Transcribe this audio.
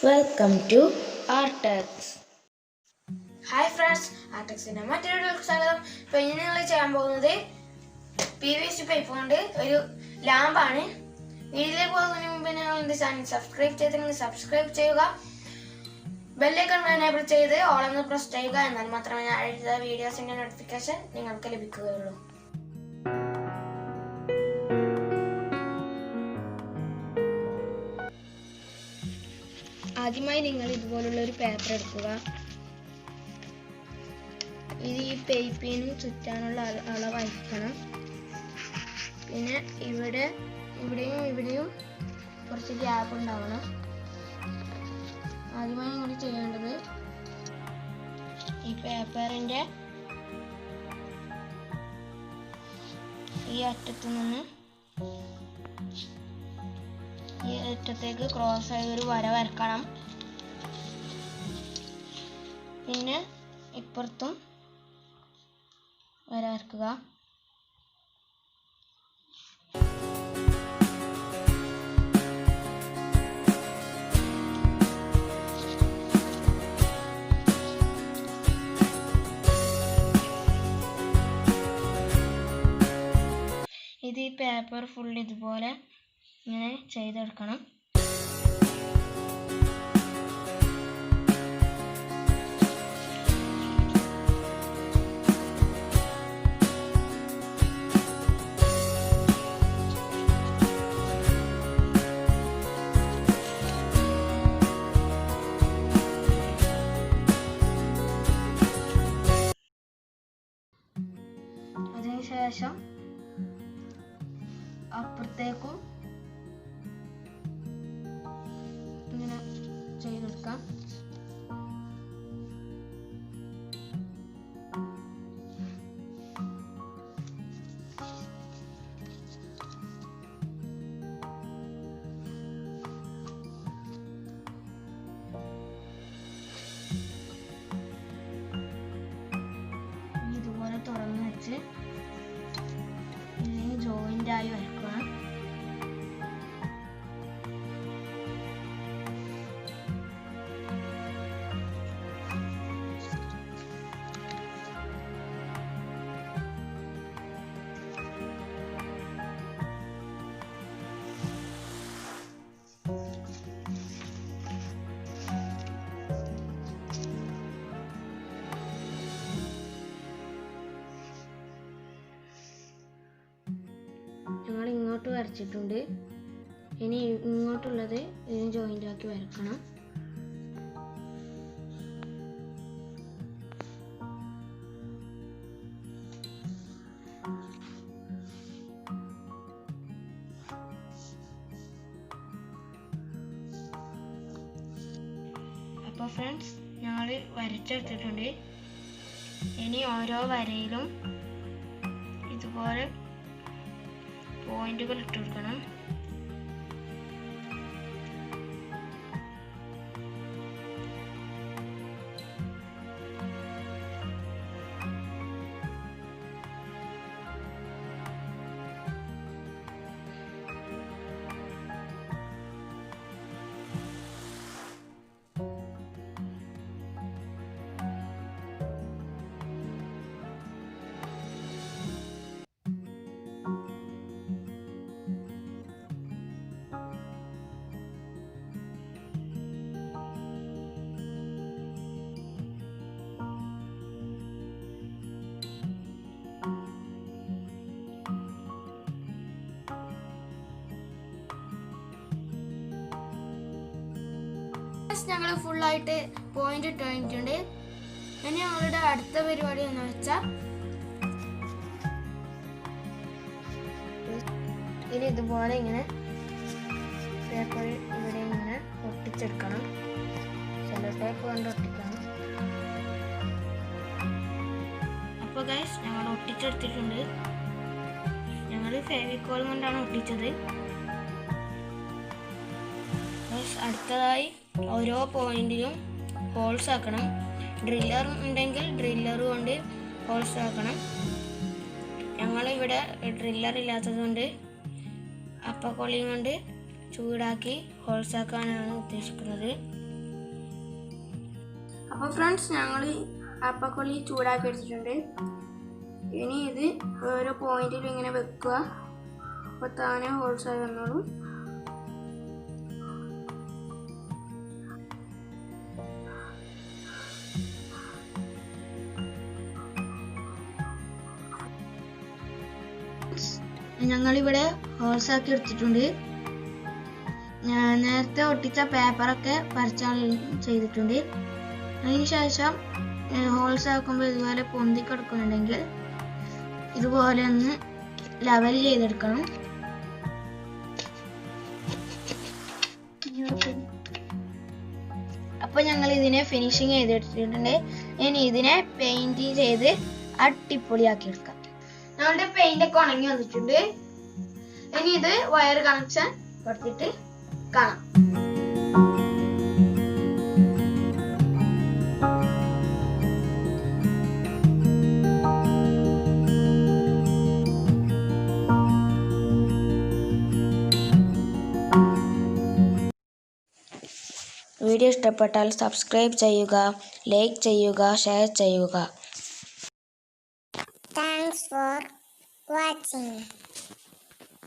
Welcome to Artex. Hi friends, ആർടെക്സിന്റെ മറ്റൊരു വീഡിയോക്ക് സ്വാഗതം. ഇപ്പോൾ ഇനി നിങ്ങൾ ചെയ്യാൻ പോകുന്നത് PVC പൈപ്പ് കൊണ്ട് ഒരു ലാമ്പാണ്. വീഡിയോയിലേക്ക് പോകുന്നതിന് മുമ്പ് നിങ്ങൾ എൻ്റെ ചാനൽ സബ്സ്ക്രൈബ് ചെയ്തിട്ടുണ്ടെങ്കിൽ സബ്സ്ക്രൈബ് ചെയ്യുക. ബെല്ലൈക്കൺ എനേബിൾ ചെയ്ത് ഓൾ എന്ന് പ്രസ് ചെയ്യുക. എന്നാൽ മാത്രമേ ഞാൻ എഴുതിയ വീഡിയോസിന്റെ നോട്ടിഫിക്കേഷൻ നിങ്ങൾക്ക് ലഭിക്കുകയുള്ളൂ. ആദ്യമായി നിങ്ങൾ ഇതുപോലുള്ള ഒരു പേപ്പർ എടുക്കുക. ഇത് ഈ പൈപ്പിന് ചുറ്റാനുള്ള അളവായിരിക്കണം. പിന്നെ ഇവിടെയും കുറച്ച് ഗ്യാപ്പ് ഉണ്ടാവണം. ആദ്യമായി നിങ്ങൾ ചെയ്യേണ്ടത് ഈ പേപ്പറിൻ്റെ ഈ അറ്റത്തു നിന്ന് ഈ അറ്റത്തേക്ക് ക്രോസ് ആയി ഒരു വര വരക്കണം. പിന്നെ ഇപ്പുറത്തും വര വരക്കുക. ഇത് ഈ പേപ്പർ ഫുൾ ഇതുപോലെ ഇങ്ങനെ ചെയ്തെടുക്കണം. അതിനുശേഷം അപ്പുറത്തേക്കും ഇങ്ങനെ ചെയ്തെടുക്കാം. ഇതുപോലെ തുറന്ന് വെച്ച് ഇതിന് ജോയിന്റ് ആയി വരക്കുക. ഞങ്ങൾ ഇങ്ങോട്ട് വരച്ചിട്ടുണ്ട്. ഇനി ഇങ്ങോട്ടുള്ളത് ഇതിന് ജോയിന്റ് ആക്കി വരക്കണം. അപ്പോൾ ഫ്രണ്ട്സ്, ഞങ്ങൾ വരച്ചെടുത്തിട്ടുണ്ട്. ഇനി ഓരോ വരയിലും ഇതുപോലെ പോയിന്റുകൾ ഇട്ട് കൊടുക്കണം. ഞങ്ങൾ ഫുള്ളായിട്ട് പോയിന്റ് ഇട്ട് കഴിഞ്ഞിട്ടുണ്ട്. ഇനി ഞങ്ങളുടെ അടുത്ത പരിപാടി എന്ന് വെച്ചാൽ ഇനി ഇതുപോലെ ഇങ്ങനെ പേപ്പർ ഇവിടെ ഇങ്ങനെ ഒട്ടിച്ചെടുക്കണം. സെല്ലോ ടേപ്പ് കൊണ്ട് ഒട്ടിക്കണം. അപ്പോൾ ഗൈസ്, ഞങ്ങൾ ഒട്ടിച്ചെടുത്തിട്ടുണ്ട്. ഞങ്ങൾ ഫെവിക്കോൾ കൊണ്ടാണ് ഒട്ടിച്ചത്. അടുത്തതായി ഓരോ പോയിന്റിലും ഹോൾസ് ആക്കണം. ഡ്രില്ലർ ഉണ്ടെങ്കിൽ ഡ്രില്ലർ കൊണ്ട് ഹോൾസ് ആക്കണം. ഞങ്ങളിവിടെ ഡ്രില്ലർ ഇല്ലാത്തത് കൊണ്ട് അപ്പക്കൊള്ളിയും കൊണ്ട് ചൂടാക്കി ഹോൾസ് ആക്കാനാണ് ഉദ്ദേശിക്കുന്നത്. അപ്പോൾ ഫ്രണ്ട്സ് ഞങ്ങൾ അപ്പക്കൊള്ളി ചൂടാക്കി എടുത്തിട്ടുണ്ട്. ഇനി ഇത് ഓരോ പോയിന്റിലും ഇങ്ങനെ വെക്കുക. അപ്പോൾ താനെ ഹോൾസായി വന്നോളും. ഞങ്ങളിവിടെ ഹോൾസാക്കി എടുത്തിട്ടുണ്ട്. ഞാൻ നേരത്തെ ഒട്ടിച്ച പേപ്പറൊക്കെ പറിച്ചാൽ ചെയ്തിട്ടുണ്ട്. അതിന് ശേഷം ഹോൾസ് ആക്കുമ്പോൾ ഇതുപോലെ പൊന്തി കിടക്കുന്നുണ്ടെങ്കിൽ ഇതുപോലെ ഒന്ന് ലെവൽ ചെയ്തെടുക്കണം. അപ്പോൾ ഞങ്ങൾ ഇതിനെ ഫിനിഷിങ് ചെയ്തെടുത്തിട്ടുണ്ട്. ഇനി ഇതിനെ പെയിന്റ് ചെയ്ത് അടിപൊളിയാക്കി എടുക്കാം. ഞങ്ങളുടെ പെയിന്റ് ഒക്കെ ഉണങ്ങി വന്നിട്ടുണ്ട്. ഇനി ഇത് വയർ കണക്ഷൻ കൊടുത്തിട്ട് കാണാം. വീഡിയോ ഇഷ്ടപ്പെട്ടാൽ സബ്സ്ക്രൈബ് ചെയ്യുക, ലൈക്ക് ചെയ്യുക, ഷെയർ ചെയ്യുക. Thanks for watching.